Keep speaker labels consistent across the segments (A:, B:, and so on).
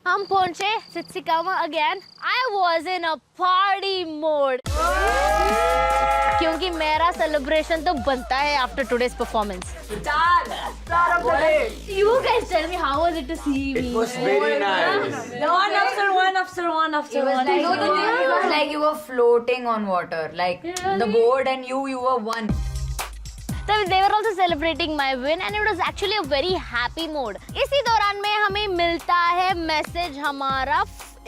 A: हम पहुंचे Tsitsikamma again. I was in a party mode क्योंकि मेरा सेलिब्रेशन तो बनता है after today's performance. You guys tell me, how was it to see me?
B: It was very nice.
C: One after one after one after one.
D: It was like you were floating on water, like the board and you were one.
A: So they were also celebrating my win and it was actually a very happy mood. इसी दौरान में हमें मिलता है message हमारा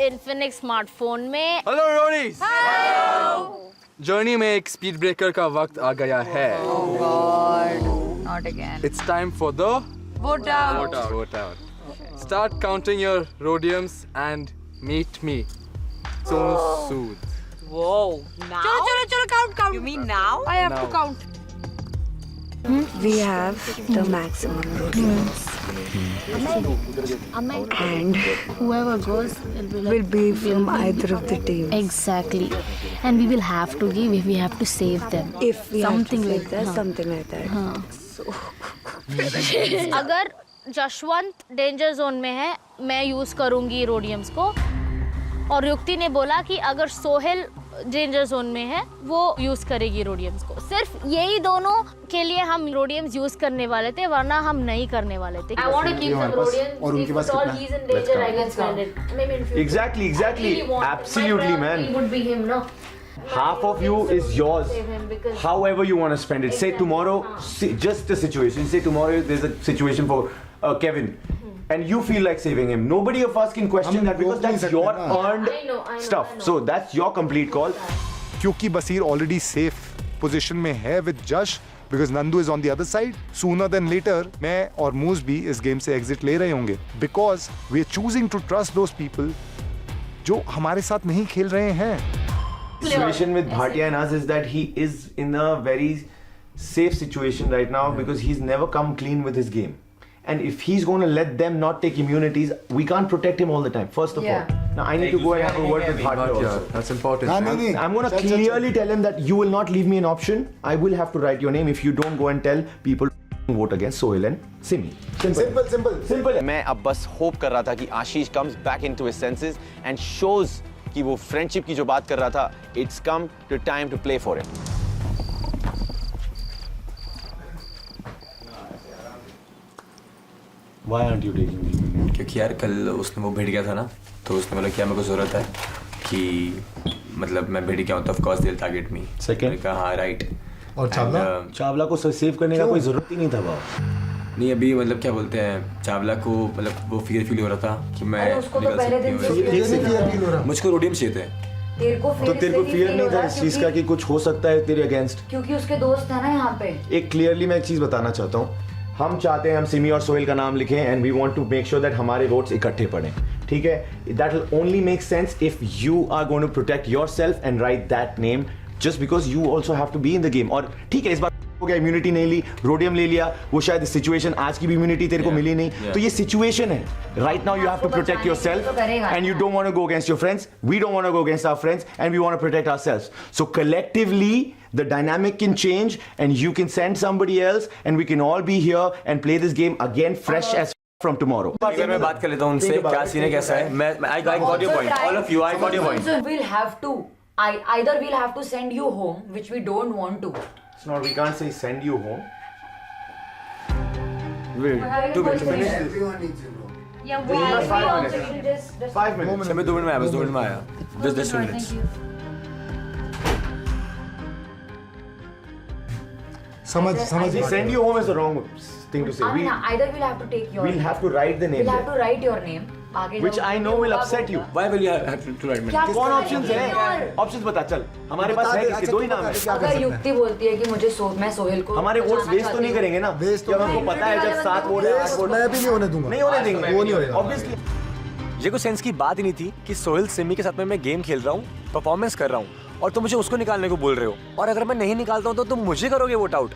A: Infinix smartphone में।
B: Hello Ronis. Journey में एक स्पीड ब्रेकर का वक्त आ गया है।
D: Oh God, not again.
B: It's time for the
D: Vote out.
B: vote out. Start counting your rhodiums and meet me. So soothe.
C: Whoa. Now?
D: Chalo, count.
C: You mean now?
D: I have
B: Now.
D: to count.
E: We have the maximum rhodiums. And
A: Whoever goes
E: will be from either of the teams.
A: Exactly. And we will have to give if we have to save them.
E: If we
A: Something
E: have to
A: like
E: say that,
A: that.
E: something like that.
A: अगर Jashwant danger zone में है मैं use करूंगी रोडियम्स को और युक्ति ने बोला कि अगर सोहेल डेंजर जोन में है वो यूज करेगी रोडियम्स को। सिर्फ यही दोनों के लिए हम रोडियम्स यूज करने वाले थे वरना हम नहीं करने वाले थे। I want to keep some रोडियम्स
F: और उनके पास कितना?
A: he's in danger I can spend it. Maybe in future.
F: Exactly,
A: I really want it.
F: absolutely,
A: My priority
F: man.
A: would be him, no?
F: Half of you is yours.
A: Save him because
F: However you want to spend it. Say
A: Exactly.
F: tomorrow, just the situation. Say tomorrow there's a situation for Kevin, and you feel like saving him. Nobody of us can question that because that's your earned
A: I know,
F: stuff.
A: I know.
F: So that's your complete call.
G: क्योंकि बसीर already safe position में है with जश because Nandu is on the other side sooner than later मैं और मूज भी इस game से एग्जिट ले रहे होंगे because we are choosing to trust those people जो हमारे साथ नहीं खेल रहे हैं।
F: Situation with Bhatia and us is that he is in a very safe situation right now because he's never come clean with his game. And if he's going to let them not take immunities, we can't protect him all the time, first of all. Now I need to go and have a word with Bhatia also.
B: That's important.
F: I'm going to clearly tell him that you will not leave me an option. I will have to write your name if you don't go and tell people to vote against Sohail and Simi. Simple.
H: मैं अब बस hope कर रहा था कि Ashish comes back into his senses and shows कि वो friendship की जो बात कर रहा था it's come to time to play for him.
F: Why aren't you taking me?
I: क्योंकि यार कल उसने वो भिड़ गया था ना तो उसने बोला क्या मेरे को ज़रूरत है कि मतलब मैं भिड़ गया हूँ तो ऑफ कोर्स दिल टारगेट मी।
F: Second?
I: मैंने कहा हाँ राइट।
G: और चावला
F: चावला को सेव करने का कोई जरूरत ही नहीं था बाबा।
I: नहीं अभी मतलब क्या बोलते हैं चावला को मतलब वो फियर फील हो रहा था कि मैं
D: उसको तो
I: निकल
D: पहले दिन
I: सकती
D: से
I: हूँ। मुझको रोडियम चाहिए थे।
F: तो तेरे को फियर नहीं था इस चीज का कि कुछ हो सकता है तेरे अगेंस्ट?
D: क्योंकि उसके दोस्त है ना यहाँ पे।
F: एक क्लियरली मैं एक चीज बताना चाहता हूँ, हम चाहते हैं हम सिमी और सोहेल का नाम लिखें and we want to make sure that हमारे वोट्स इकट्ठे पड़े, ठीक है? That will only make sense if you are going to protect yourself and write that name just because you also have to be in the game. और ठीक है इस बार हो गया, इम्यूनिटी नहीं ली, रोडियम ले लिया, वो शायद सिचुएशन आज की भी इम्यूनिटी तेरे को मिली नहीं, तो ये सिचुएशन है right now. You have to protect yourself and you don't want to go against your friends, we don't want to go against our friends and we want to protect ourselves. So collectively the dynamic can change and you can send somebody else and we can all be here and play this game again fresh as from tomorrow.
I: अगर मैं बात कर लेता हूँ उनसे क्या scene है कैसा है मैं I got your point, all of you I got your point.
D: So we'll have to, either we'll have to send you home, which we don't want to.
F: It's not, we can't say send you home.
D: Wait,
I: 2 minutes.
D: Yeah, we also will just
F: 5 minutes.
I: मैं 2 minute में आया बस 2 minute में आया just 2 minutes.
G: समझ
F: Send you home is the wrong thing to say.
D: either we'll have to take your
F: We'll have to write the name
D: we'll have
F: there,
D: to write your name आगे
F: which I know will upset you.
I: Why will you have to write me?
F: कौन options है? Options बता चल, हमारे पास है इसके दो ही नाम है।
D: अगर युक्ति बोलती है कि मुझे मैं सोहेल को
F: हमारे वोट्स वेस्ट तो नहीं करेंगे ना?
G: Waste तो
F: क्या हमको पता है जब 7 वोट है 8 वोट
G: मैं भी नहीं होने दूंगा,
F: नहीं होने देंगे,
G: वो नहीं होएगा
F: ऑब्वियसली।
I: ये कोई सेंस की बात ही नहीं थी कि सोहेल सिमी के साथ में मैं गेम खेल रहा हूँ परफॉर्मेंस कर रहा हूँ और तुम मुझे उसको निकालने को बोल रहे हो और अगर मैं नहीं निकालता हूँ तो तुम मुझे करोगे वोट आउट।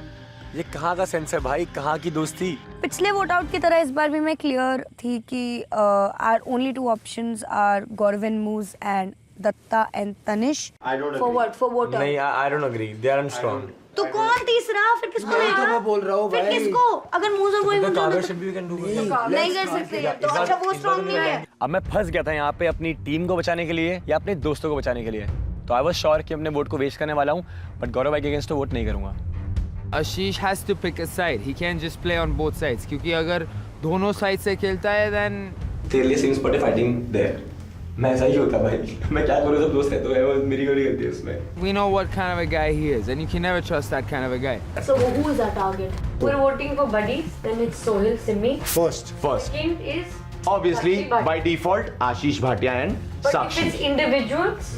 I: ये कहाँ का सेंस है भाई, कहाँ की दोस्ती?
E: पिछले वोट आउट की तरह इस बार भी मैं क्लियर थी कि are only 2 options are Gaurav and मूज and Datta and Tanish.
F: I don't
D: for
F: agree.
D: what for vote out
I: नहीं I don't agree, they aren't strong.
E: तो कौन तीसरा? फिर किसको लेगा?
I: मैं बोल रहा हूँ
E: फिर
I: भाई।
E: किसको? अगर मूज और कोई
I: The
E: मुझे
I: Kagar should be we can do it.
E: नहीं कर सकते तो अच्छा वो स्ट्रांग नहीं है।
I: अब मैं फंस गया था यहाँ पे अपनी टीम को बचाने के लिए या अपने दोस्तों को बचाने के लिए, तो आई वाज श्योर कि अपने वोट को वेस्ट करने वाला हूँ, बट गौरव भाई के अगेंस्ट तो वोट नहीं करूंगा।
B: Ashish has to pick a side. He can't just play on both sides. क्योंकि अगर दोनों साइड से खेलता है then
I: तेरे लिए सीम्स बट फाइटिंग देयर। मैं ऐसा ही होता भाई, मैं क्या करूँ, सब दोस्त है तो वो मेरी गलती करती है उसमें।
B: we know what kind of a guy he is and you can never trust that kind of a guy.
C: So who is our target? We're voting for buddies. Then it's Sohil, Simi.
F: First.
C: Second is.
F: Obviously,
C: Sakshi Bhatia.
F: by default, Ashish Bhatia and
C: But if
F: Sakshi.
C: it's individuals,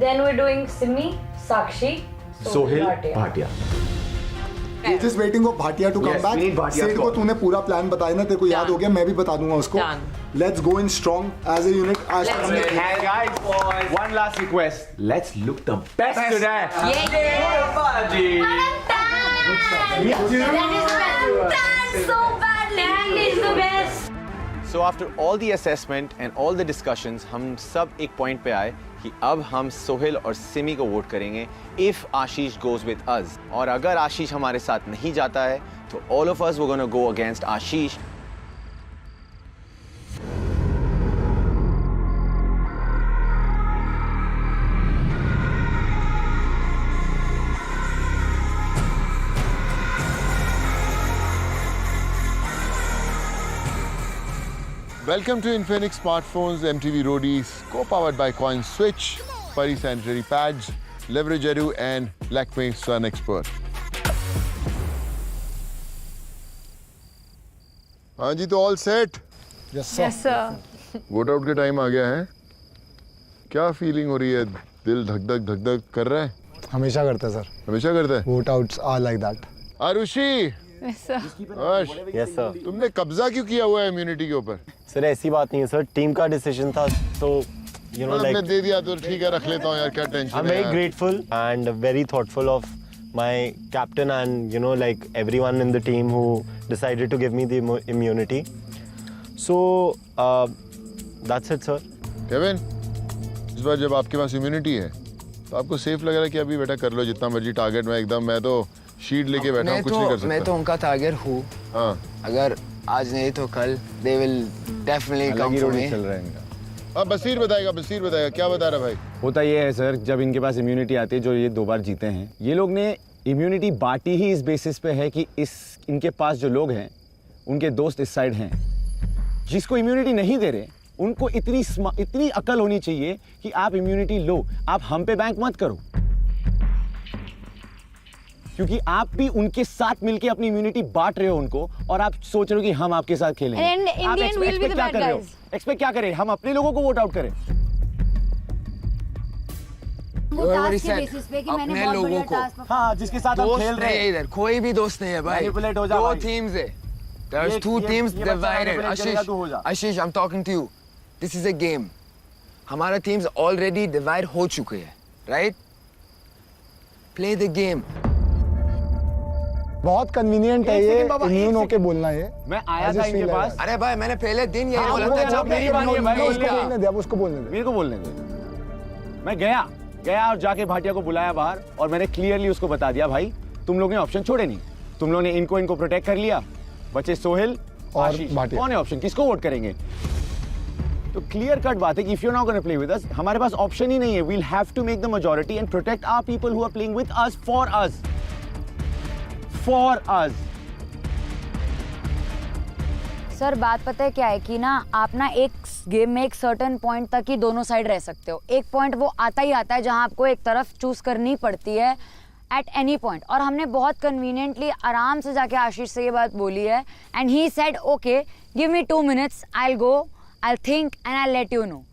C: then we're doing Simi, Sakshi,
F: Sohil
C: Bhatia.
F: Bhatia.
J: Just waiting for Bhatia to come
F: Yes,
J: back.
F: we need Bhatia
J: सेठ
F: to
J: को
F: come.
J: तूने पूरा plan बताया ना, तेरे को याद हो गया, मैं भी बता दूंगा उसको.
C: Done.
J: Let's go in strong as a unit. As
F: And guys, one last request. Let's look the best today.
C: So bad. Land is the best.
H: So after all the assessment and all the discussions, हम सब एक point पे आए कि अब हम सोहेल और सिमी को वोट करेंगे if Ashish goes with us. और अगर आशीष हमारे साथ नहीं जाता है तो all of us we're gonna go against Ashish.
K: Welcome to Infinix Smartphones MTV Roadies, co-powered by CoinSwitch, Pari Sanitary Pads, Leverage Edu and Lakme Sun Expert. हाँ जी, तो all set?
J: Yes sir.
A: Yes sir.
K: Vote out का time आ गया है. क्या feeling हो रही है? दिल धक धक धक धक कर रहा है?
J: हमेशा करता है सर.
K: हमेशा करता है?
J: Vote outs are like that.
K: Aarushi,
A: Yes sir.
I: Yes sir.
K: तुमने कब्जा क्यों किया हुआ है इम्यूनिटी के ऊपर?
I: सर ऐसी बात नहीं है सर, टीम का डिसीजन था तो यू नो
K: मैंने दे दिया तो ठीक है, रख लेता हूँ यार, क्या टेंशन
I: I'm
K: है
I: very
K: यार?
I: grateful and very thoughtful of my captain and you know like everyone in the team who decided to give me the immunity. So that's it, sir.
K: Kevin, इस बार जब आपके पास इम्यूनिटी है तो आपको safe लग रहा है कि अभी बेटा कर लो जितना मर्जी टारगेट में एकदम, मैं तो शीट लेके बैठा हूँ, कुछ नहीं कर सकता.
B: मैं तो उनका टारगेट हूँ.
K: हाँ,
B: अगर आज नहीं तो कल they will definitely come for me.
K: चल रहा है इनका. अब बसीर बताएगा क्या बता रहा भाई?
L: होता ये है सर, जब इनके पास इम्यूनिटी आती है, जो ये 2 बार जीते हैं, ये लोग ने इम्यूनिटी बांटी ही इस बेसिस पे है कि इनके पास जो लोग हैं उनके दोस्त इस साइड हैं. जिसको इम्यूनिटी नहीं दे रहे उनको इतनी अकल होनी चाहिए कि आप इम्यूनिटी लो, आप हम पे बैंक मत करो, क्योंकि आप भी उनके साथ मिलके अपनी इम्यूनिटी बांट रहे हो उनको, और आप सोच रहे हो कि हम आपके साथ खेलेंगे.
A: And in
L: आप
A: the end we'll be the bad guys.
L: Expect क्या करें? हम अपने लोगों को वोट आउट करें.
B: अपने लोगों को.
L: हाँ, जिसके साथ हम खेल रहे हैं.
B: इधर कोई भी दोस्त नहीं है भाई.
L: Manipulate हो जा
B: 2
L: भाई.
B: teams है. There's 2 teams
L: ये बच्चा
B: divided.
L: manipulate करेगा, तू हो जा.
B: Ashish, I'm talking to you. This is a game. हमारा teams already divide हो चुके हैं, right? Play the game.
J: बहुत कन्वीनियंट है ये इम्यून होके बोलना है.
L: मैं आया था इनके पास.
B: अरे भाई मैंने पहले दिन यही
L: हाँ,
B: बोला
L: वो
B: था
L: जब मेरी बारी है, मैं बोल रहा.
J: बोलने दे, अब उसको बोलने दे.
L: मेरे को बोलने दे. मैं गया और जाके भाटिया को बुलाया बाहर, और मैंने क्लियरली उसको बता दिया, भाई तुम लोग ने ऑप्शन छोड़े नहीं, तुम लोग ने इनको प्रोटेक्ट कर लिया, बचे सोहेल और आशीष.
J: भाटिया.
L: कौन है ऑप्शन? किसको वोट करेंगे? तो क्लियर कट बात है कि if you are not gonna play with us, हमारे पास ऑप्शन ही नहीं है. We will have to make the majority and protect our people who are playing with us, for us.
E: Sir बात पता है क्या है कि ना आप ना एक गेम में एक सर्टेन पॉइंट तक ही दोनों साइड रह सकते हो. एक पॉइंट वो आता ही आता है जहां आपको एक तरफ चूज करनी पड़ती है एट एनी पॉइंट. और हमने बहुत कन्वीनियंटली आराम से जाके आशीष से ये बात बोली है, and he said okay give me 2 minutes, I will go, I will think and I let you know.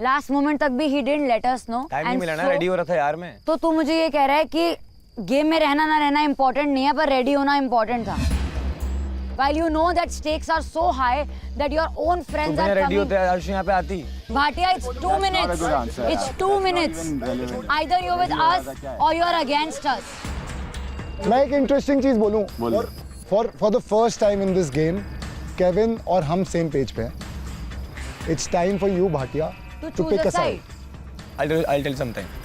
E: Last moment तक भी he didn't let us know.
I: Time नहीं मिला ना, रेडी हो रहा था यार मैं.
E: तो तू मुझे ये कह रहा है कि गेम में रहना ना रहना इंपॉर्टेंट नहीं है, पर रेडी होना इंपॉर्टेंट था. While you know that stakes are so high that your own friends are
I: ready
E: coming.
I: होते हैं आरुषि यहाँ पे आती.
E: Bhatia, it's 2 minutes. It's 2 minutes. Either you're with us or you're against us.
J: मैं एक इंटरेस्टिंग चीज बोलूं. For the first time in this game, Kevin और हम सेम पेज पे हैं. It's time for you, Bhatia,
E: To
J: to
E: choose
J: pick
E: a
J: a side.
E: side.
I: I'll tell something.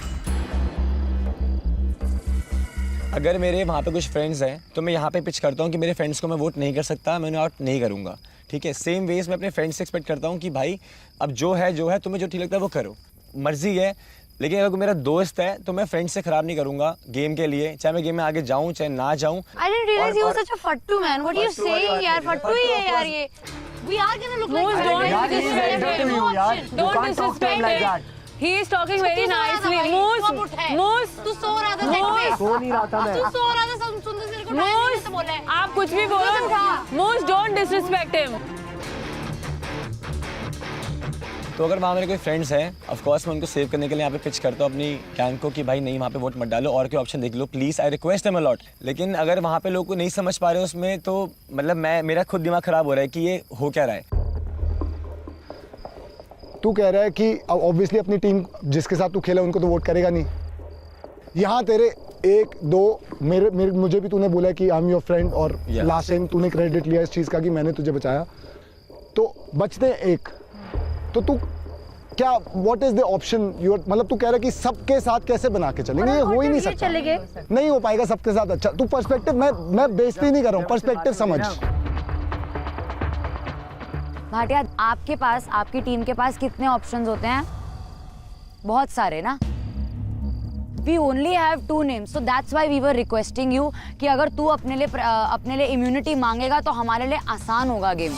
B: अगर मेरे वहाँ पे कुछ फ्रेंड्स हैं तो मैं यहाँ पे पिच करता हूँ कि मेरे फ्रेंड्स को मैं वोट नहीं कर सकता, मैं उन्हें आउट नहीं करूँगा, ठीक है। सेम वेज मैं अपने फ्रेंड्स से एक्सपेक्ट करता हूँ कि भाई अब जो है तुम्हें जो ठीक लगता है वो करो, मर्जी है। लेकिन अगर कोई मेरा दोस्त है तो मैं फ्रेंड से खराब नहीं करूंगा गेम के लिए, चाहे मैं गेम में आगे जाऊं चाहे ना जाऊं।
A: I didn't realize you were such a fattu man. What are you saying यार? फट्टू ही है यार ये। We are gonna look like
E: don't disrespect him. He is talking very nicely. Moose,
A: तू सो रहा था सेट पे।
L: सो नहीं रहा था मैं।
A: तू सो रहा था, सुंदर से को टाइम से बोला है।
E: आप कुछ भी बोलो, Moose don't disrespect him.
B: तो अगर वहाँ मेरे कोई फ्रेंड्स हैं, ऑफ कोर्स मैं उनको सेव करने के लिए यहाँ पे पिच करता हूँ अपनी गैंग को कि भाई नहीं वहाँ पे वोट मत डालो और कोई ऑप्शन देख लो please, I request them a lot. लेकिन अगर वहाँ पे लोग को नहीं समझ पा रहे उसमें तो मतलब मेरा खुद दिमाग खराब हो रहा है कि ये हो क्या रहा है।
J: तू कह रहा है कि ऑब्वियसली अपनी टीम जिसके साथ तू खेला उनको तो वोट करेगा नहीं। यहाँ तेरे 1 2 मेरे मुझे भी तूने बोला कि आई एम योर फ्रेंड और लास्ट टाइम तूने क्रेडिट लिया इस चीज़ का कि मैंने तुझे बचाया, तो बचते एक। तो तू क्या व्हाट इज द ऑप्शन मतलब तू कह रहा है कि सबके साथ कैसे बना के चलेंगे, ये हो ही नहीं सकता, नहीं हो पाएगा सबके साथ। अच्छा तू पर्सपेक्टिव, मैं बेइज्जती नहीं कर रहा हूँ, पर्सपेक्टिव समझ।
E: भाटिया आपके पास, आपकी टीम के पास कितने ऑप्शंस होते हैं? बहुत सारे ना। We only have 2 names, so that's why we were requesting you कि अगर तू अपने लिए इम्यूनिटी मांगेगा तो हमारे लिए आसान होगा गेम।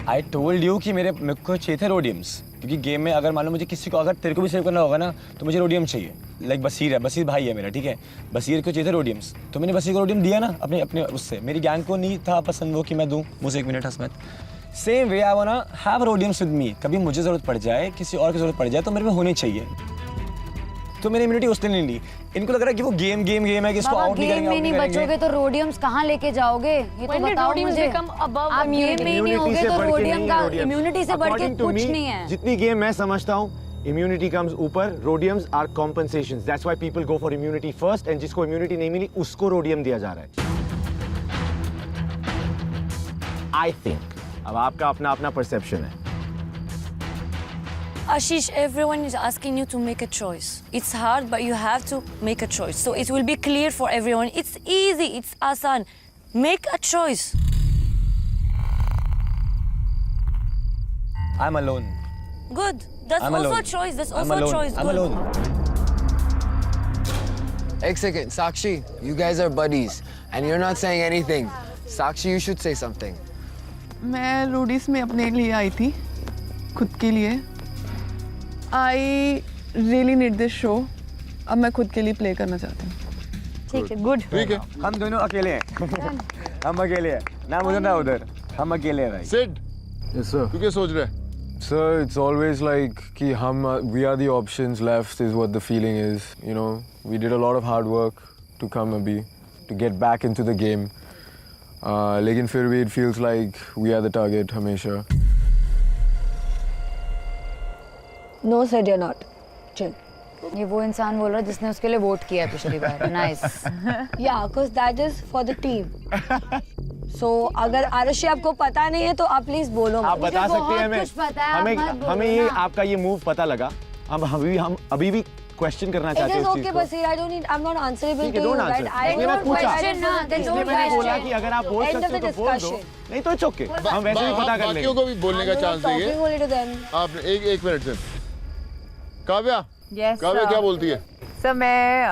B: आई टोल्ड यू कि मेरे को चाहिए थे रोडियम्स, क्योंकि गेम में अगर मान लो मुझे किसी को, अगर तेरे को भी सेव करना होगा ना तो मुझे रोडियम चाहिए। लाइक बसीर है, बसीर भाई है मेरा, ठीक है, बसीर को चाहिए थे रोडियम्स, तो मैंने बसीर को रोडियम दिया ना अपने उससे। मेरी गैंग को नहीं था पसंद वो कि मैं दूँ, मुझे 1 minute Hasmat. Same way I wanna have rodiums with me, कभी मुझे ज़रूरत पड़ जाए, किसी और की ज़रूरत पड़ जाए तो मेरे में होनी चाहिए। तो मैंने इम्यूनिटी उसने नहीं ली। इनको लग रहा है कि वो गेम है कि इसको आउट नहीं करेंगे,
E: गेम में नहीं बचोगे तो रोडियम्स कहाँ लेके जाओगे? ये तो बताओ मुझे। आप गेम में नहीं होगे तो रोडियम का इम्यूनिटी से बढ़ के कुछ नहीं है।
F: जितनी गेम मैं समझता हूँ इम्यूनिटी कम्स ऊपर, rodiums are compensations, that's why people go for immunity first, and जिसको इम्यूनिटी नहीं मिली उसको रोडियम दिया जा रहा है। आई थिंक अब आपका अपना परसेप्शन है।
M: Ashish, everyone is asking you to make a choice. It's hard, but you have to make a choice. So it will be clear for everyone. It's easy, it's asan. Make a choice.
B: I'm alone.
M: Good. That's
B: I'm
M: also
B: alone.
M: a choice. That's
B: I'm
M: also
B: alone.
M: a choice.
B: I'm
M: Good.
B: alone. Ek second, Sakshi, you guys are buddies and you're not saying anything. Sakshi, you should say something.
N: मैं Roadies में अपने लिए आई थी, खुद के लिए। I really need this show. अब मैं खुद के लिए प्ले करना चाहती हूँ।
E: ठीक है, गुड।
K: ठीक है,
B: हम दोनों अकेले हैं। हम अकेले हैं, ना उधर ना उधर, हम अकेले हैं भाई।
K: Sid,
O: Yes sir.
K: तू क्या सोच रहा है?
O: Sir, it's always like कि हम we are the options left is what the feeling is. You know, we did a lot of hard work to come abhi, to get back into the game. लेकिन फिर भी it feels like we are the target हमेशा।
C: No, said you're not. Chill.
E: ये वो इंसान बोल रहा है जिसने उसके लिए वोट किया है पिछली बार। Nice.
C: Yeah, because that is for the team. So अगर आरुषि आपको पता नहीं है तो आप प्लीज बोलो।
F: आप बता सकते हैं हमें ये आपका ये मूव पता लगा। हम अभी भी क्वेश्चन करना चाहते हैं
C: उस चीज को। Basir, I don't need. I'm not answerable to you, right? I
F: don't
C: question ना, then don't question.
F: बोला कि अगर आप बोल सकते हो तो बोल दो, नहीं तो चुप के हम वैसे भी पता कर लेंगे।
K: बाकियों को भी बोलने का चांस देंगे।
C: Talking only to them.
K: आपने एक मिनट से काव्या, काव्या क्या बोलती है?
P: सर मैं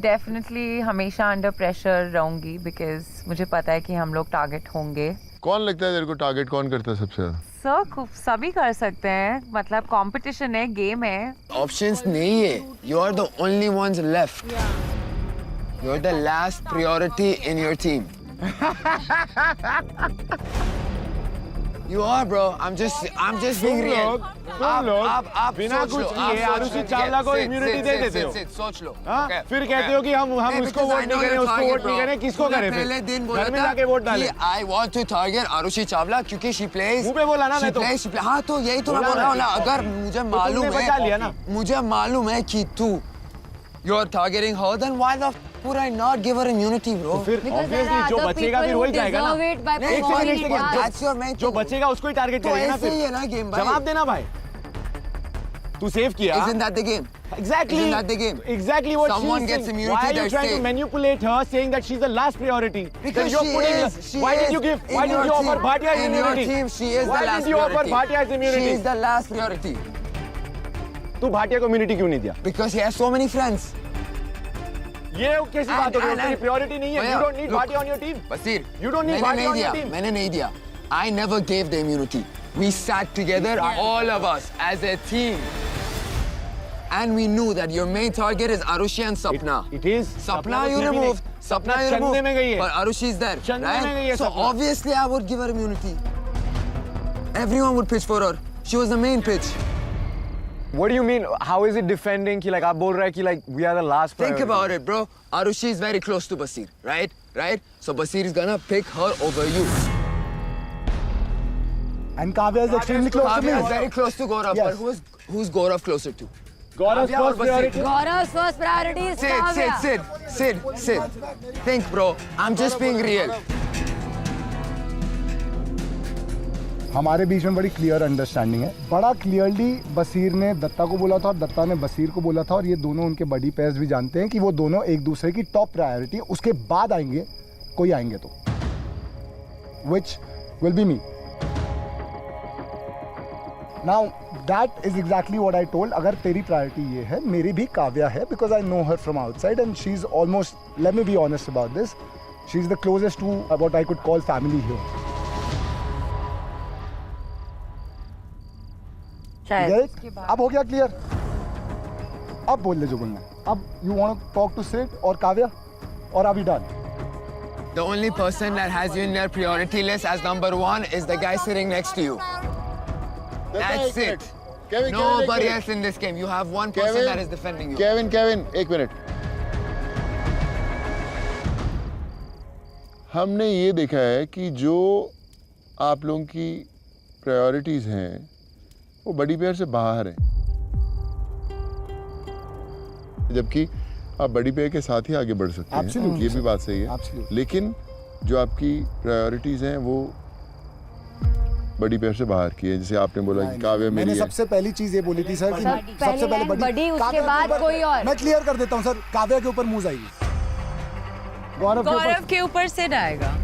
P: डेफिनेटली हमेशा अंडर प्रेशर रहूंगी बिकॉज मुझे पता है कि हम लोग टारगेट होंगे।
K: कौन लगता है तेरे को टारगेट कौन करता है सबसे ज्यादा?
P: सर सभी कर सकते हैं, मतलब कंपटीशन है, गेम है।
B: ऑप्शंस नहीं है, you are the only ones left, you are the last priority in your team. You are, bro. I'm just being real. आप
F: बिना कुछ किए आरुषि चावला को इम्यूनिटी दे देते हो।
B: सोच लो।
F: फिर कहते हो कि हम उसको वोट नहीं करें, उसको वोट नहीं करें, किसको करें फिर?
B: पहले दिन बोला
F: घर में जाके वोट डाले।
B: I want to target Arushi Chawla क्योंकि she plays।
F: मुंह पे बोला ना मैं तो।
B: हाँ तो यही तो मैं बोल रहा हूँ ना, अगर मुझे मालूम है कि तू you are targeting her, then why the f would I not give her immunity, bro?
F: फिर obviously जो बचेगा फिर वही जाएगा ना।
B: That's your main।
F: जो बचेगा उसको ही टारगेट करेंगे ना फिर।
B: ऐसे ही है ना गेम भाई।
F: जवाब देना भाई।
L: तू सेव किया.
Q: Isn't that the game?
L: Exactly.
Q: Isn't that the game?
L: Exactly what
Q: Someone
L: she's
Q: gets
L: saying.
Q: immunity,
L: Why are you
Q: they're
L: trying to
Q: safe.
L: manipulate her, saying that she's the last priority?
Q: Because
L: Then you're
Q: she
L: putting
Q: is.
L: her-
Q: She
L: Why
Q: is.
L: did you give?
Q: In
L: Why did
Q: your
L: you offer
Q: team.
L: Bhatia
Q: In
L: immunity?
Q: your team, she is
L: Why
Q: the last
L: did you offer
Q: priority.
L: Bhatia immunity?
Q: She is the last priority.
L: तू भाटिया को immunity क्यों नहीं दिया?
Q: Because he has so many friends.
L: ये कैसी बात हो गई? उसकी priority नहीं है. You don't need Bhatia on your team.
Q: Basir,
L: You don't need Bhatia on your team.
Q: मैंने नहीं दिया. I never gave the immunity. We sat together, all of us, as a team. And we knew that your main target is Arushi and Sapna.
L: It is.
Q: Sapna you removed. Sapna you removed.
L: चंदे में गई है.
Q: But Arushi is there,
L: चंदे में गई है
Q: right? So
L: Sapna.
Q: obviously I would give her immunity. Everyone would pitch for her. She was the main pitch.
O: What do you mean? How is it defending? कि like आप बोल रहे हैं कि like we are the last priority.
Q: Think about it, bro. Arushi is very close to Basir, right? Right? So Basir is gonna pick her over you.
J: And Kavya is extremely close to me.
Q: Kavya is very close to Gaurav,
J: Yes.
Q: but who's Gaurav closer to?
J: Gaurav's
Q: Kavya or
J: first priority.
Q: Basir?
E: Gaurav's first priority is Kavya.
Q: Sid. Think, bro. I'm just being real.
J: हमारे बीच में बड़ी clear understanding है. बड़ा clearly बसीर ने दत्ता को बोला था और दत्ता ने बसीर को बोला था, और ये दोनों उनके बड़ी पेयर्स भी जानते हैं कि वो दोनों एक दूसरे की टॉप प्रायोरिटी. उसके बाद आएंगे कोई आएंगे तो, which will be me. Now that is exactly what I told. अगर तेरी प्रायोरिटी ये है, मेरी भी काव्या है, because I know her from outside and she's almost, let me be honest about this, she's the closest to what I could call family here.
E: शायद.
J: अब हो गया क्लियर. अब बोल ले जो बोलना है. अब you want to talk to Sid और Kavya, or are we done?
Q: The only person that has you in their priority list as number one is the guy sitting next to you. That's it. Nobody else in this game. You have one person that is defending you.
K: Kevin, एक minute. हमने ये देखा है कि जो आप लोगों की प्रायोरिटीज हैं वो बड़ी पेयर से बाहर हैं, जबकि आप बड़ी पेयर के साथ ही आगे बढ़ सकते हैं.
J: Absolutely,
K: ये भी बात सही है.
J: Absolutely.
K: लेकिन जो आपकी प्रायोरिटीज हैं वो बड़ी पेयर से बाहर की है. जैसे आपने बोला कि काव्या मेरी
J: मैंने
K: है.
J: सबसे पहली चीज ये बोली थी सर कि
E: सबसे पहले बड़ी, उसके
J: काव्या के
E: बाद
J: ऊपर-
E: कोई और.
J: मैं क्लियर कर देता हूँ सर, काव्या के ऊपर मूव आएगी.
P: गौरव के ऊपर सिड आएगा.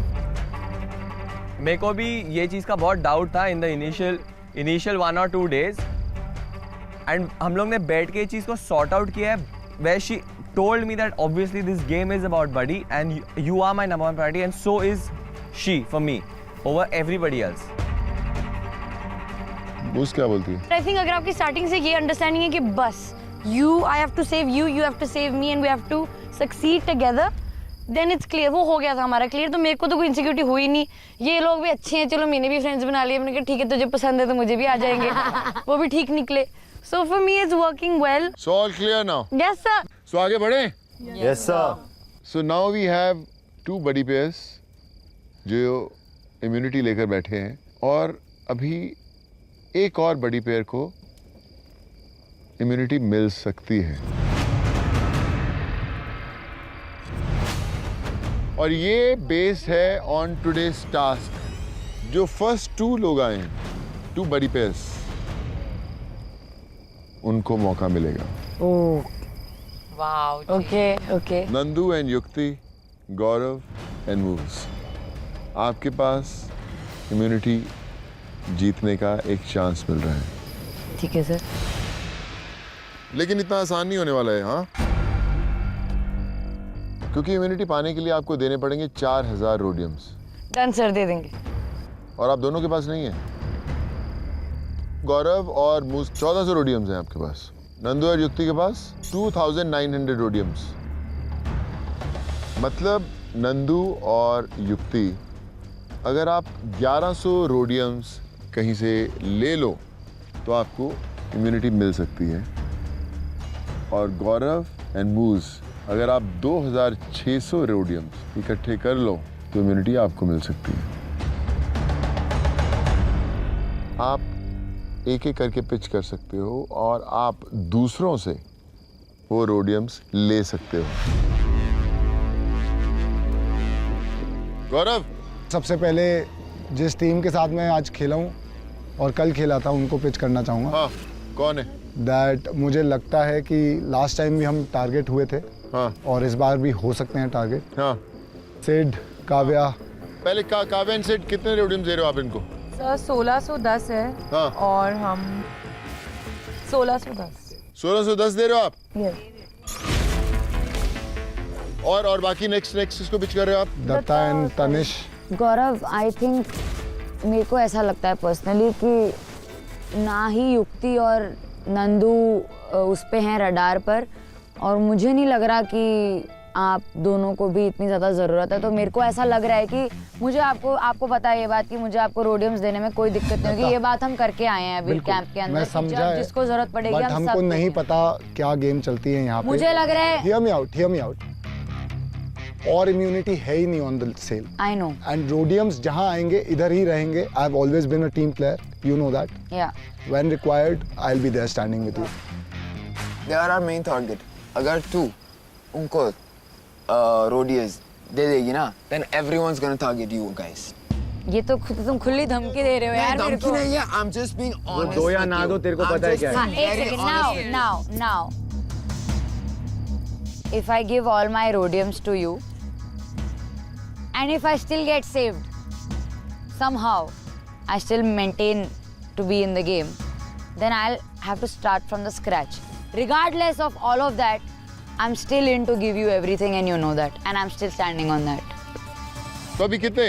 R: मेरे को भी ये चीज़ का बहुत डाउट था in the initial 1 or 2 days, and हम लोग ने बैठ के ये चीज़ को सॉर्ट आउट किया है. where she told me that obviously this game is about Buddy and you are my number one priority and so is she for me over everybody else.
K: Bush क्या बोलती है?
A: I think अगर आपकी starting से ये understanding है कि बस I have to save you have to save me and we have to succeed together, then it's clear. वो हो गया था हमारा क्लियर. तो मेरे को तो कोई इनसिक्योरिटी हुई नहीं. ये लोग भी अच्छे हैं, चलो मैंने भी फ्रेंड्स बना लिए. मैंने कहा ठीक है तुझे पसंद है तो मुझे भी आ जाएंगे. वो भी ठीक निकले. So for me it's working well.
K: So all clear now?
A: Yes sir.
K: So आगे बढ़े?
I: Yes sir.
K: So now we have 2 बड़ी पेयर्स जो इम्यूनिटी लेकर बैठे हैं और अभी एक और बड़ी पेयर को इम्यूनिटी मिल सकती है. और ये बेस है ऑन टुडेज टास्क. जो फर्स्ट 2 लोग आए हैं, 2 बड़ी पेयर्स, उनको मौका मिलेगा.
E: Oh
P: wow.
E: Okay.
K: Nandu and युक्ति, गौरव एंड मूव्स, आपके पास इम्यूनिटी जीतने का एक चांस मिल रहा है.
E: ठीक है सर.
K: लेकिन इतना आसान नहीं होने वाला है. हाँ, क्योंकि इम्यूनिटी पाने के लिए आपको देने पड़ेंगे 4000 रोडियम्स.
E: डन सर, दे देंगे.
K: और आप दोनों के पास नहीं है. गौरव और मूस 1400 रोडियम्स हैं आपके पास. नंदू और युक्ति के पास 2900 रोडियम्स. मतलब नंदू और युक्ति अगर आप 1100 रोडियम्स कहीं से ले लो तो आपको इम्यूनिटी मिल सकती है. और गौरव एंड मूस अगर आप 2600 रोडियम्स इकट्ठे कर लो तो इम्यूनिटी आपको मिल सकती है. आप एक एक करके पिच कर सकते हो और आप दूसरों से वो रोडियम्स ले सकते हो. गौरव,
J: सबसे पहले जिस टीम के साथ मैं आज खेला हूँ और कल खेला था उनको पिच करना चाहूँगा.
K: हाँ, कौन है?
J: दैट मुझे लगता है कि लास्ट टाइम भी हम टारगेट हुए थे
K: हाँ
J: और इस बार भी हो सकते हैं टारगेट।
K: हाँ
J: सिड, काव्या।
K: पहले काव्या एंड सिड कितने रोडियम्स दे रहे हो आप इनको?
P: सर 1610 है
K: हाँ
P: और हम 1610
K: 1610 दे रहे हो आप?
P: यस।
K: और बाकी नेक्स्ट किसको पिच कर रहे हो आप?
J: Datta and Tanish.
E: Gaurav, I think मेरे को ऐसा लगता है पर्सनली कि ना ही युक्ति और नंदू उस पे हैं रडार पर, और मुझे नहीं लग रहा कि आप दोनों को भी इतनी ज़्यादा ज़रूरत है। तो मेरे को ऐसा लग रहा है कि मुझे आपको पता है ये बात कि मुझे आपको रोडियम्स देने में कोई दिक्कत नहीं होगी। ये बात हम करके आए हैं अभी कैंप के अंदर।
J: मैं समझा,
E: जिसको ज़रूरत पड़ेगी
J: बट
E: हम
J: हमको
E: सब
J: नहीं पता क्या गेम चलती है यहाँ पे।
E: मुझे लग रहा है
J: Hear me out. और इम्यूनिटी है ही नहीं on the sale.
E: I know.
J: And rodiums जहाँ आएंगे इधर ही रहेंगे। I have always been a team player, you know that.
E: या
J: when required I will be there standing with you.
Q: They are our main target. अगर तू उनको रोडियस दे देगी ना, then everyone's gonna target you guys.
E: ये तो तुम खुली धमकी दे रहे हो यार मेरे को।
Q: नहीं है, I'm just being honest.
L: दो या ना दो, तेरे को पता है क्या है?
E: हाँ, एक second. Now. If I give all my rhodiums to you, and if I still get saved, somehow, I still maintain to be in the game, then I'll have to start from the scratch. Regardless of all of that, I'm still in to give you everything, and you know that, and I'm still standing on that.
K: तो अभी कितने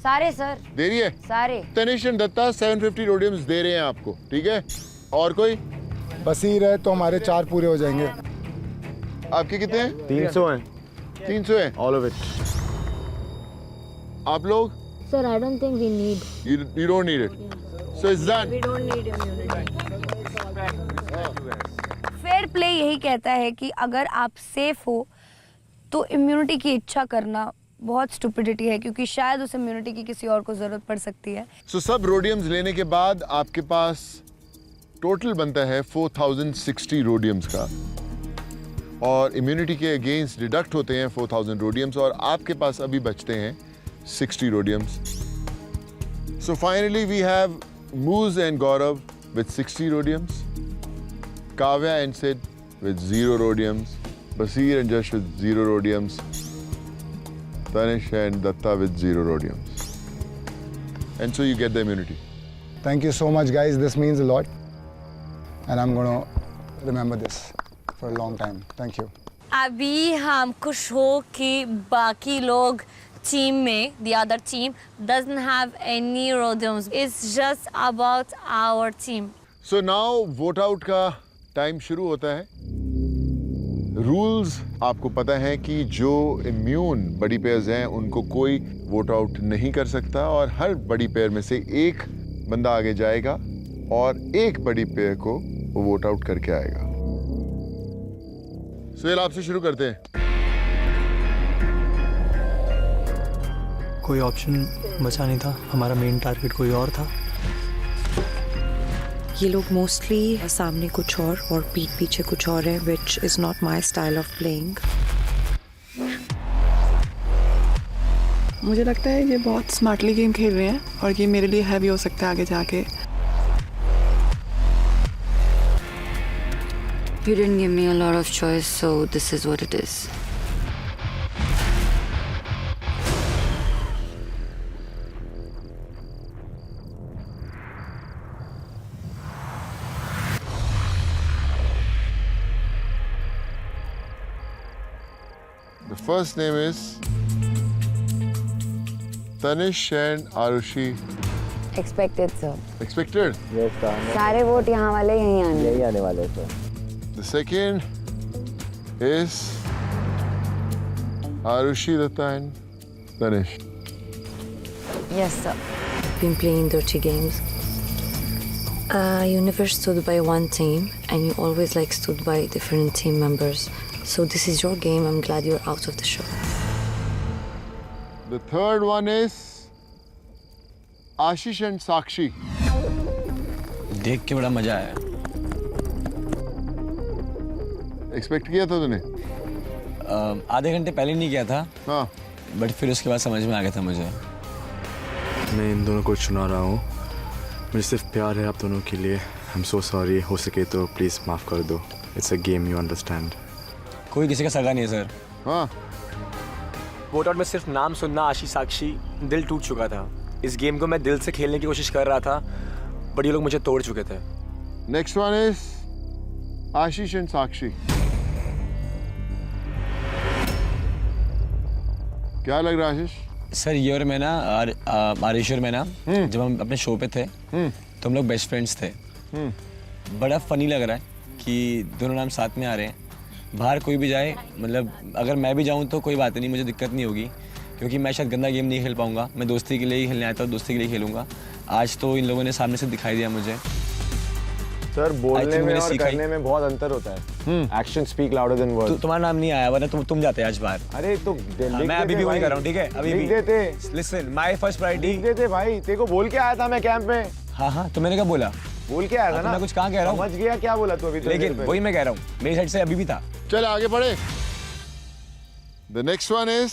E: सारे sir
K: दे रही है?
E: सारे।
K: Tanish and Dutta 750 रोडियम्स दे रहे हैं आपको, ठीक है? और कोई?
J: बसीर है तो हमारे 4 पूरे हो जाएंगे।
K: आपके कितने हैं?
L: 300 हैं।
K: 300 हैं?
L: All of it.
K: आप लोग?
A: Sir, I don't think we need.
K: You don't need it. So it's done.
A: We don't need immunity.
C: Fair play यही कहता है कि अगर आप सेफ हो तो इम्यूनिटी की इच्छा करना बहुत स्टुपिडिटी है, क्योंकि शायद उस इम्यूनिटी की किसी और को जरूरत पड़ सकती है।
K: So सब रोडियम्स लेने के बाद आपके पास टोटल बनता है 4060 रोडियम्स का, और इम्यूनिटी के अगेंस्ट डिडक्ट होते हैं 4000 रोडियम्स, और आपके पास अभी बचते हैं 60 रोडियम्स। So finally we have Moose and Gaurav with 60 rhodiums, Kavya and Sid with 0 rhodiums, Basir and Jash with 0 rhodiums, Tanish and Datta with 0 rhodiums. And so you get the immunity.
J: Thank you so much guys, this means a lot and I'm going to remember this for a long time. Thank you.
M: अभी हम खुश हो कि बाकी लोग team में, the other team doesn't have any rhodiums. It's just about our team.
K: So now vote out का time शुरू होता है। रूल्स आपको पता है कि जो इम्यून बड़ी पेयर्स हैं उनको कोई वोट आउट नहीं कर सकता, और हर बड़ी पेयर में से एक बंदा आगे जाएगा और एक बड़ी पेयर को वो वोट आउट करके आएगा। सुहेल, आपसे शुरू करते हैं।
S: कोई ऑप्शन बचा नहीं था, हमारा मेन टारगेट कोई और था।
T: ये लोग मोस्टली सामने कुछ और पीठ पीछे कुछ और है, which is not my style of playing.
N: मुझे लगता है ये बहुत स्मार्टली गेम खेल रहे हैं और ये मेरे लिए हैवी हो सकता है आगे जाके।
T: You didn't give me a lot of choice, so this is what it is.
K: The first name is Tanish and Arushi.
E: Expected sir.
K: Expected?
L: Yes sir.
E: सारे वोट यहाँ वाले यहीं आने।
L: यही आने वाले हैं sir.
K: The second is Arushi, Datta and Tanish.
T: Yes, sir. Been playing dirty games. You never stood by one team, and you always stood by different team members. So this is your game. I'm glad you're out of the show.
K: The third one is Ashish and Sakshi.
B: देख के बड़ा मजा आया।
K: Expect किया था तूने?
B: आधे घंटे पहले नहीं किया था।
K: हाँ।
B: बट फिर उसके बाद समझ में आ गया था मुझे।
S: मैं इन दोनों को चुना रहा हूँ, मुझे सिर्फ प्यार है आप दोनों के लिए।
K: I'm so sorry. हो सके तो प्लीज माफ कर दो. It's a game, you understand.
B: कोई किसी का सगा नहीं है सर.
K: हाँ.
B: वोट आउट में सिर्फ नाम सुनना आशीष साक्षी दिल टूट चुका था. इस गेम को मैं दिल से खेलने की कोशिश कर रहा था, बट ये लोग मुझे तोड़ चुके थे.
K: Next one is Ashish and Sakshi. क्या लग रहा है आशीष?
B: सर ये और मैं ना आरिश और मैं ना जब हम अपने शो पे थे तो हम लोग बेस्ट फ्रेंड्स थे. बड़ा फनी लग रहा है कि दोनों नाम साथ में आ रहे हैं. बाहर कोई भी जाए, मतलब अगर मैं भी जाऊं तो कोई बात नहीं, मुझे दिक्कत नहीं होगी, क्योंकि मैं शायद गंदा गेम नहीं खेल पाऊंगा. मैं दोस्ती के लिए ही खेलने आया था, दोस्ती के लिए खेलूंगा. आज तो इन लोगों ने सामने से दिखाई दिया मुझे.
L: सर बोलने में और करने में बहुत अंतर होता है. Action speak louder than words.
B: तुम्हारा नाम नहीं आया, वरना तुम जाते आज बाहर.
L: अरे तो
B: मैं अभी भी वही कर रहा हूँ, ठीक है? अभी भी
L: देते.
B: Listen, my first priority.
L: देते भाई, तेरे को बोल के आया था मैं कैंप में.
B: हाँ तो मैंने क्या बोला?
L: बोल के आया था ना.
B: मैं कुछ कहाँ कह रहा हूँ?
L: समझ गया क्या बोला तू अभी?
B: लेकिन वही मैं कह रहा हूँ, मेरी साइड से अभी भी था.
K: चल आगे बढ़े. The next one is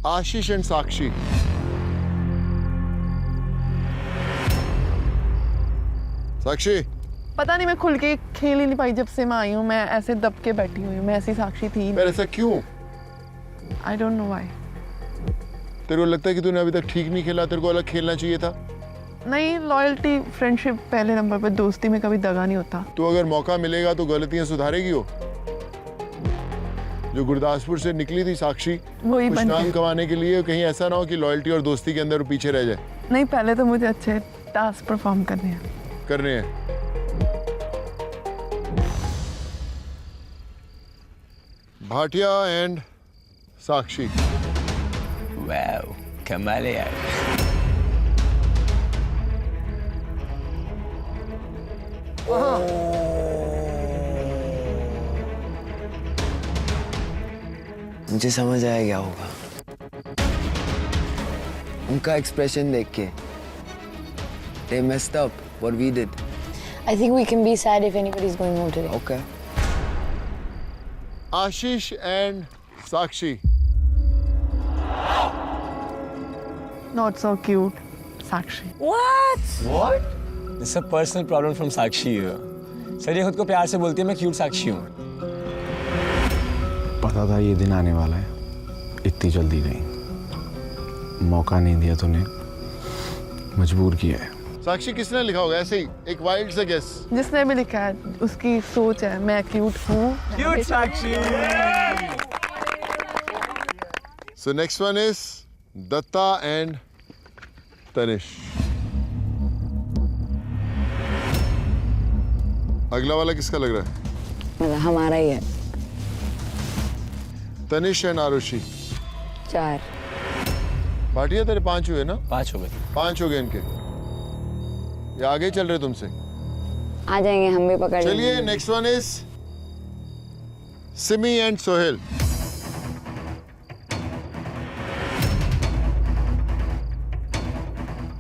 K: Ashish and Sakshi. साक्षी.
N: पता नहीं, मैं खुल के खेल ही नहीं पाई जब से मैं आई हूँ. मैं ऐसे दब के बैठी हुई हूँ. मैं ऐसी साक्षी थी.
K: पर ऐसा क्यों?
N: I don't know why.
K: तेरे को लगता है कि तूने अभी तक ठीक नहीं खेला, तेरे को अलग खेलना चाहिए था?
N: नहीं, लॉयल्टी फ्रेंडशिप पहले नंबर पर. दोस्ती में कभी दगा नहीं होता.
K: तो अगर मौका मिलेगा तो गलतियां सुधारेगी. हो जो गुरदासपुर से निकली थी साक्षी,
N: वही
K: कुछ नाम कमाने के लिए, कहीं ऐसा ना हो कि लॉयल्टी और दोस्ती के अंदर पीछे रह जाए.
N: नहीं, पहले तो मुझे अच्छे टास्क परफॉर्म करने हैं.
K: Bhatia and Sakshi.
B: वाओ, कमाल है यार.
Q: मुझे समझ आया क्या होगा. उनका एक्सप्रेशन देख के. They messed up what we did.
T: I think we can be sad if anybody's going home today.
Q: Okay.
K: Ashish and Sakshi.
N: Not so cute, Sakshi.
B: What? This is a personal problem from Sakshi. Sir ये खुद को प्यार से बोलती है मैं cute साक्षी हूँ.
L: पता था ये दिन आने वाला है. इतनी जल्दी नहीं. मौका नहीं दिया तूने, मजबूर किया है.
K: साक्षी किसने लिखा होगा ऐसे ही एक वाइल्ड सा गेस?
N: जिसने भी लिखा है उसकी सोच है मैं क्यूट हूँ.
B: Cute Sakshi.
K: So next one is Datta and Tanish. अगला वाला किसका लग रहा है?
T: मतलब हमारा ही है.
K: तनिष एंड आरुषि.
T: 4.
K: भाटिया तेरे 5 हुए ना?
B: 5 हो गए.
K: 5 हो गए इनके. ये आगे चल रहे तुमसे.
T: आ जाएंगे, हम भी पकड़ लेंगे.
K: चलिए next one is Simi and Sohail.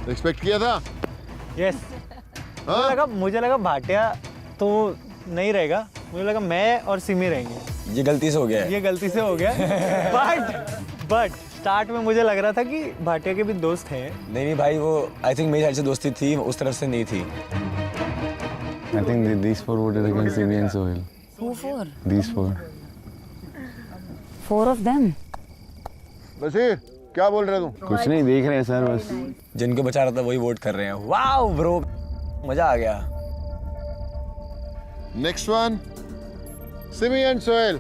K: Expect किया था?
S: यस. मुझे लगा भाटिया तो नहीं रहेगा. मुझे लगा मैं और सिमी रहेंगे.
B: ये गलती से हो गया है.
S: ये गलती से हो गया. बट स्टार्ट में मुझे लग रहा था कि भाटिया के भी दोस्त हैं.
B: नहीं भाई, वो आई थिंक मेरी साइड से दोस्ती थी, उस तरफ से नहीं थी.
L: I think these 4 voted against Simi and Sohail.
E: Who 4?
L: These 4.
E: 4 of them.
K: बसीर क्या बोल रहे तुम?
L: कुछ नहीं, देख रहे हैं सर बस.
B: जिनको बचा रहा था वही वोट कर रहे हैं. वाओ ब्रो, मजा आ गया.
K: Next one Simi and Sohail.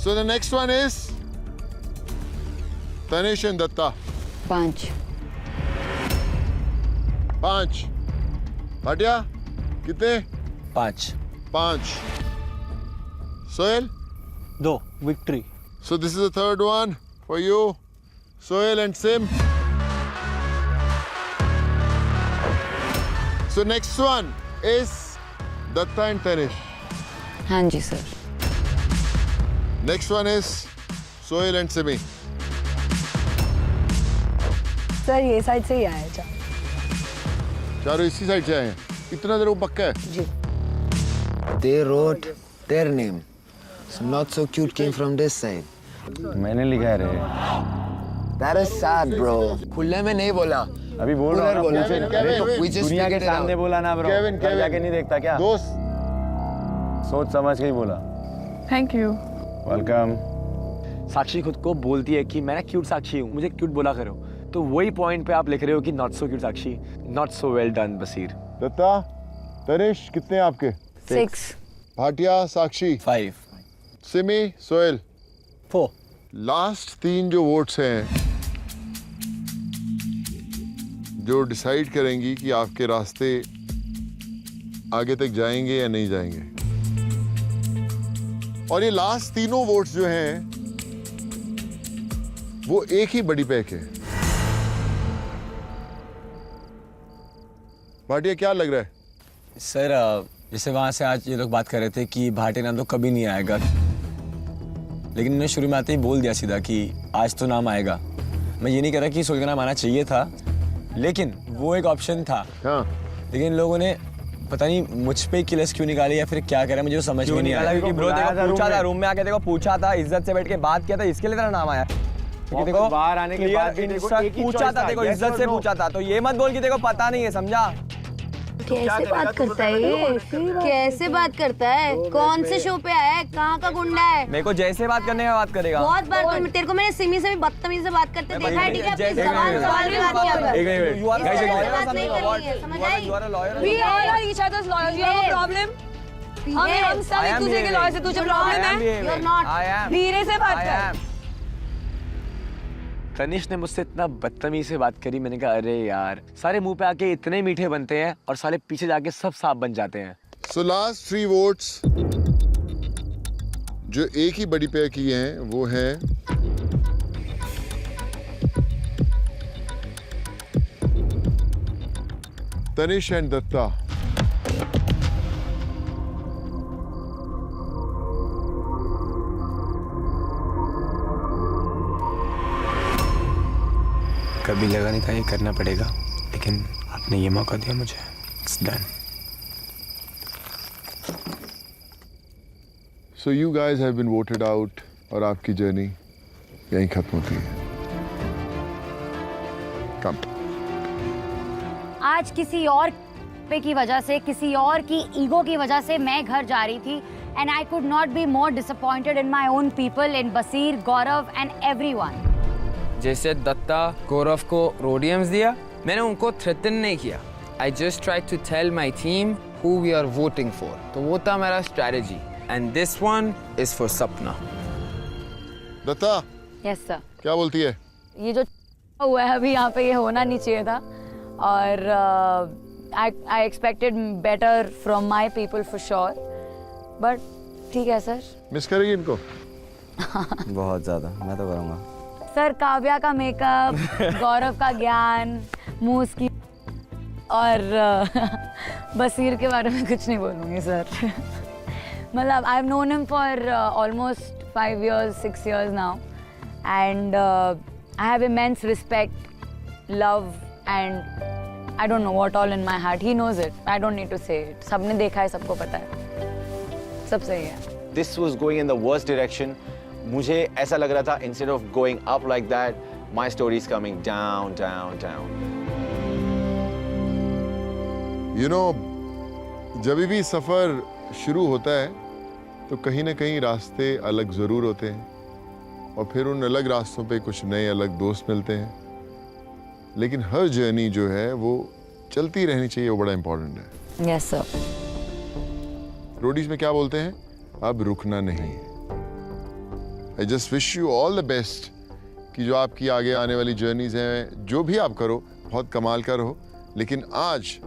K: So the next one is Tanish and Datta.
T: 5.
K: 5. Bhatia कितने?
B: 5.
K: 5. Sohail?
S: 2. Victory.
K: So this is the third one for you, Sohail and Sim. So next one is Datta and Tanish.
T: हाँ जी sir.
K: Next one is Sohail and Simi.
C: Sir ये side से ही आया था.
K: चारों इसी साइड से आए हैं. इतना देर वो पक्का है?
C: जी.
Q: They wrote their name. So not so cute came from this side.
L: मैंने लिखा है रे.
Q: That is sad, bro. खुले में नहीं बोला.
L: अभी बोल रहा हूँ ना,
Q: We just
L: दुनिया के
Q: figured it
L: सामने
Q: out.
L: बोला ना ब्रो, घर जाके नहीं देखता क्या?
G: दोस्त,
L: सोच समझ के ही बोला.
N: Thank you.
L: वेलकम.
B: साक्षी खुद को बोलती है कि मैं ना क्यूट साक्षी हूँ, मुझे क्यूट बोला करो. तो वही पॉइंट पे आप लिख रहे हो कि not so cute Sakshi, not so well done Basir.
K: Datta, Tanish कितने हैं आपके?
C: 6.
K: भाटिया, साक्षी
B: 5.
K: सिमी, सोहेल
B: 4.
K: लास्ट 3 जो वोट्स हैं जो डिसाइड करेंगी कि आपके रास्ते आगे तक जाएंगे या नहीं जाएंगे. और ये लास्ट तीनों वोट्स जो हैं वो एक ही बड़ी पैक है. भाटिया, क्या लग रहा है?
B: सर जैसे वहाँ से आज ये लोग बात कर रहे थे कि भाटिया नाम तो कभी नहीं आएगा, लेकिन उन्होंने शुरू में आते ही बोल दिया सीधा कि आज तो नाम आएगा. मैं ये नहीं कह रहा कि सोहेल का नाम आना चाहिए था, लेकिन वो एक ऑप्शन था.
K: हाँ.
B: लेकिन लोगों ने पता नहीं मुझ पे किलस क्यों निकाले या फिर क्या करा, मुझे वो समझ में नहीं आया.
R: क्योंकि ब्रो देखो पूछा था रूम में आके, देखो पूछा था, इज्जत से बैठ के बात किया था, इसके लिए तेरा नाम आया. क्योंकि देखो
L: बाहर आने के बाद भी देखो एक ही
R: पूछा था, देखो इज्जत से पूछा था, तो ये मत बोल कि देखो पता नहीं है, समझा?
C: कैसे बात करता है ये? कैसे बात करता है? कौन से शो पे आया है? कहाँ का गुंडा है?
R: मेरे को जैसे बात करने का बात करेगा.
C: बहुत बार तो तेरे को मैंने सिमी से भी बदतमीजी से बात करते देखा है. ठीक है, अपने सवाल की बात किया कर.
R: एक मिनट, यू आर
C: ऐसे बात नहीं करनी है, समझ आई?
R: You are a lawyer.
M: We all are each other's lawyers. You have a problem? हम सब एक दूसरे के लॉयर से, तुझे प्रॉब्लम है?
C: You're not.
M: धीरे से बात कर.
B: तनिष ने मुझसे इतना बदतमीजी से बात करी, मैंने कहा अरे यार, सारे मुंह पे आके इतने मीठे बनते हैं और साले पीछे जाके सब सांप बन जाते हैं.
K: सो लास्ट 3 वोट्स जो एक ही बड़ी पैक की हैं वो हैं तनिष एंड दत्ता.
B: कभी लगा नहीं था ये करना पड़ेगा, लेकिन आपने ये मौका दिया मुझे. It's done.
K: So you guys have been voted out और आपकी जर्नी यहीं खत्म होती है. कम.
E: आज किसी और पे की वजह से, किसी और की ईगो की वजह से मैं घर जा रही थी, and I could not be more disappointed in my own people, in Basir, Gaurav and everyone.
Q: जैसे दत्ता गौरव को रोडियम्स दिया, मैंने उनको थ्रेटन नहीं किया. I just try to tell my team who we are voting for. तो वो था मेरा strategy. And this one is for Sapna.
K: Datta.
E: Yes sir.
K: क्या बोलती है?
E: ये जो हुआ है अभी यहाँ पे, ये होना नहीं चाहिए था, और I expected better from my people for sure, but ठीक है सर.
K: मिस करेगी इनको?
L: बहुत ज्यादा. मैं तो करूँगा
E: सर. काव्या का मेकअप, गौरव का ज्ञान, मूस की, और बसीर के बारे में कुछ नहीं बोलूँगी सर. मतलब I have known him for almost 5 years, 6 years now, and I have immense respect, love, and I don't know what all in my heart. He knows it. I don't need to say it. सबने देखा है, सबको पता है, सब सही है.
H: This was going in the worst direction. मुझे ऐसा लग रहा था instead of going up like that, my story is coming down, down, down.
K: You know, जब भी सफर शुरू होता है तो कहीं ना कहीं रास्ते अलग जरूर होते हैं, और फिर उन अलग रास्तों पे कुछ नए अलग दोस्त मिलते हैं. लेकिन हर जर्नी जो है वो चलती रहनी चाहिए, वो बड़ा इंपॉर्टेंट है.
E: Yes sir.
K: रोडीज में क्या बोलते हैं? अब रुकना नहीं. I just wish you all the best कि जो आपकी आगे आने वाली जर्नीज हैं, जो भी आप करो बहुत कमाल का रहो. लेकिन आज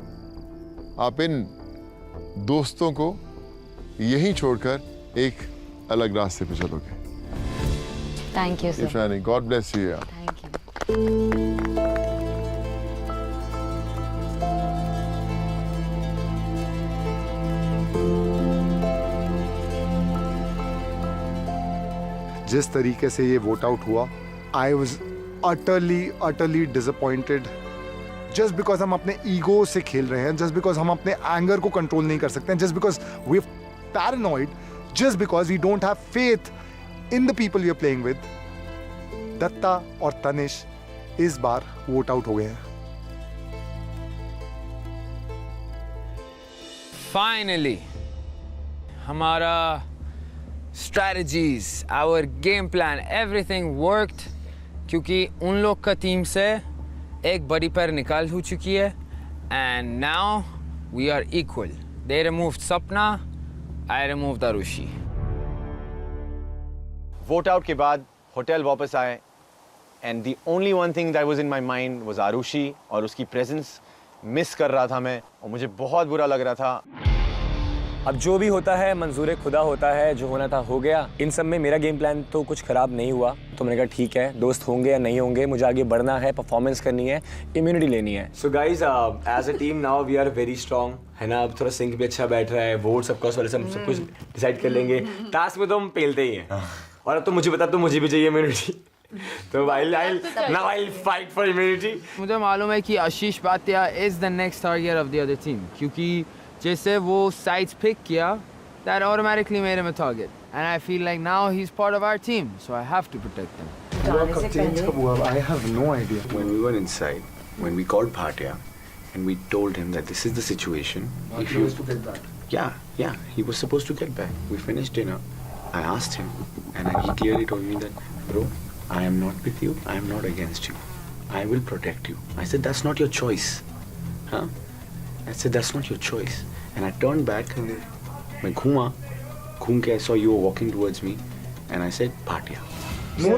K: आप इन दोस्तों को यहीं छोड़कर एक अलग रास्ते पे चलोगे.
E: Thank you sir.
K: God bless you.
E: Thank you.
J: जिस तरीके से ये वोट आउट हुआ, I was utterly disappointed. Just because हम अपने ईगो से खेल रहे हैं, जस्ट बिकॉज हम अपने एंगर को कंट्रोल नहीं कर सकते हैं, just because we are paranoid, just because we don't have faith in the people we are playing with.
G: Datta और तनिष इस बार वोट आउट हो गए हैं।
Q: Finally, हमारा strategies, our game plan, everything worked क्योंकि उन लोग का टीम से एक बड़ी पैर निकाल हो चुकी है and now we are equal. They removed Sapna, I removed Arushi.
H: Vote out के बाद होटल वापस आए and the only one thing that was in my mind was Arushi और उसकी presence मिस कर रहा था मैं और मुझे बहुत बुरा लग रहा था।
B: अब जो भी होता है मंजूर खुदा होता है, जो होना था हो गया। इन सब में मेरा गेम प्लान तो कुछ खराब नहीं हुआ, तो मैंने कहा ठीक है, दोस्त होंगे या नहीं होंगे, मुझे आगे बढ़ना है, परफॉर्मेंस करनी है, इम्यूनिटी लेनी है। So guys as a team now we are very strong, है ना। अब थोड़ा सिंक भी अच्छा बैठ रहा है, वोट सबका वाले सब कुछ डिसाइड कर लेंगे। टास्क में तो हम पेलते ही हैं और अब तो मुझे बता, तो मुझे भी चाहिए इम्यूनिटी तो I'll fight for immunity.
Q: मुझे मालूम है कि आशीष Bhatia is the next target of the other team क्योंकि जैसे वो sides pick किया, that automatically made him a target. And I feel like now he's part of our team, so I have to protect him.
G: I have no idea.
U: When we were inside, when we called Bhatia and we told him that this is the situation.
J: He was to get back.
U: Yeah, he was supposed to get back. We finished dinner. I asked him and he clearly told me that, bro, I am not with you, I am not against you. I will protect you. I said, that's not your choice. Huh? I said, that's not your choice. And I turned back and मैं घूम के I saw you were walking towards me and I said, Bhatia.
J: No.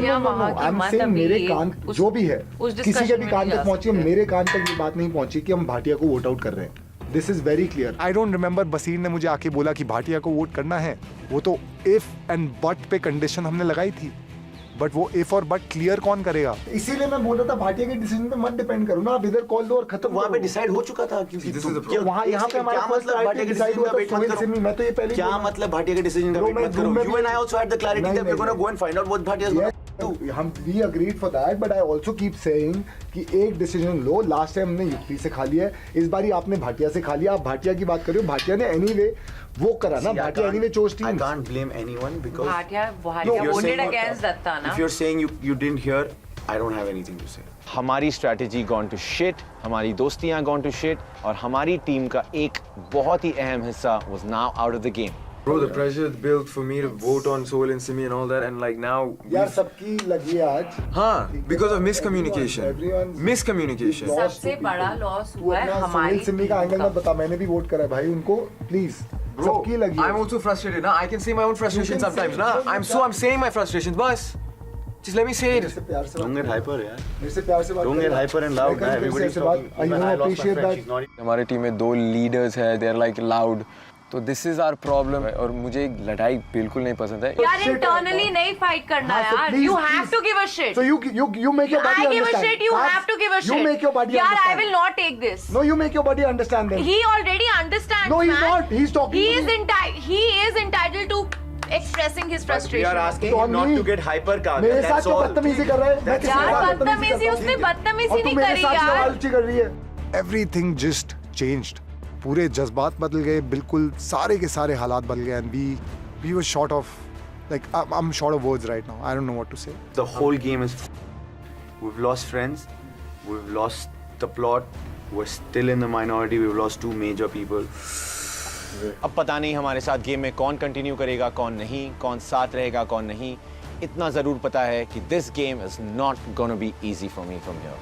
J: I'm saying मेरे कान जो भी है, किसी के भी कान तक पहुंची, मेरे कान तक ये बात नहीं पहुंची कि हम भाटिया को वोट आउट कर रहे हैं। This is very clear.
G: I don't remember बसीर ने मुझे आके बोला कि भाटिया को वोट करना है। वो तो if and but पे कंडीशन हमने लगाई थी, बट वो इफ और बट क्लियर कौन करेगा?
J: इसीलिए मैं बोल रहा था भाटिया के डिसीजन पे मत डिपेंड करो ना, आप इधर कॉल दो और खत्म।
U: वहाँ पे डिसाइड हो चुका था क्योंकि
J: वहाँ यहाँ पे हमारा मतलब भाटिया के डिसाइड हुआ था सोहेल सिमी। मैं तो ये पहले
U: क्या मतलब भाटिया के डिसीजन का वेट मत करो? You and I also had the clarity that we're going to go and find out what Bhatia is going to do.
J: हम we agreed for that, but I also keep saying कि एक decision लो। Last time हमने युक्ति से खा लिया है, इस बारी आपने भाटिया से खा लिया। आप भाटिया की बात कर रहे हो, भाटिया ने anyway वो करा ना, Bhatia anyway chose teams.
U: I can't blame anyone because
P: Bhatia voted against Datta ना.
U: If you're saying you didn't hear, I don't have anything to say.
H: हमारी स्ट्रैटेजी गॉन टू शिट, हमारी दोस्तियां गॉन टू शिट और हमारी team का एक बहुत ही अहम हिस्सा was now out of the game.
O: Bro, the pressure built for me to vote on Sohail and Simi and all that, and like now.
J: यार सबकी लगी है आज।
O: हाँ, because of miscommunication. Miscommunication.
P: सबसे बड़ा लॉस हुआ है हमारी।
J: सिमी का एंगल मत बता, मैंने भी वोट करा है भाई उनको, प्लीज। सबकी लगी है।
O: I'm also frustrated ना, I can say my own frustration sometimes ना. I'm saying my frustrations, बस. Just let me say it.
U: Don't get hyper यार.
J: मेरे से प्यार से बात।
U: Don't get hyper and loud. Everybody's talking. Even I lost my friend. She's not.
O: हमारी team में 2 लीडर्स हैं, they are like loud. तो दिस इज आवर प्रॉब्लम और मुझे लड़ाई बिल्कुल नहीं पसंद है।
P: यार इंटरनली नहीं फाइट करना यार, you have to give a shit.
J: So you make your body understand.
P: I give a shit, you have to give a shit.
J: You make your body
P: यार
J: understand.
P: I will not take this.
J: No, you make your body understand then.
P: He already understands.
J: No, he's
P: man.
J: not. He's talking.
P: He is entitled to expressing his frustration.
U: We are asking him not to get hyper का।
J: मेरे साथ तो बदतमीजी कर रहा है। मैं किसी
P: यार बदतमीजी उसने बदतमीजी नहीं करी यार।
J: कर रही है।
G: Everything just changed. पूरे जज्बात बदल गए, बिल्कुल सारे के सारे हालात बदल गए and we were short of, like I'm short of words right now. I don't know what to say.
U: The whole game is we've lost friends, we've lost the plot, we're still in the minority, we've lost 2 major people.
H: अब पता नहीं हमारे साथ game में कौन continue करेगा, कौन नहीं, कौन साथ रहेगा, कौन नहीं। इतना जरूर पता है कि this game is not gonna be easy for me from here.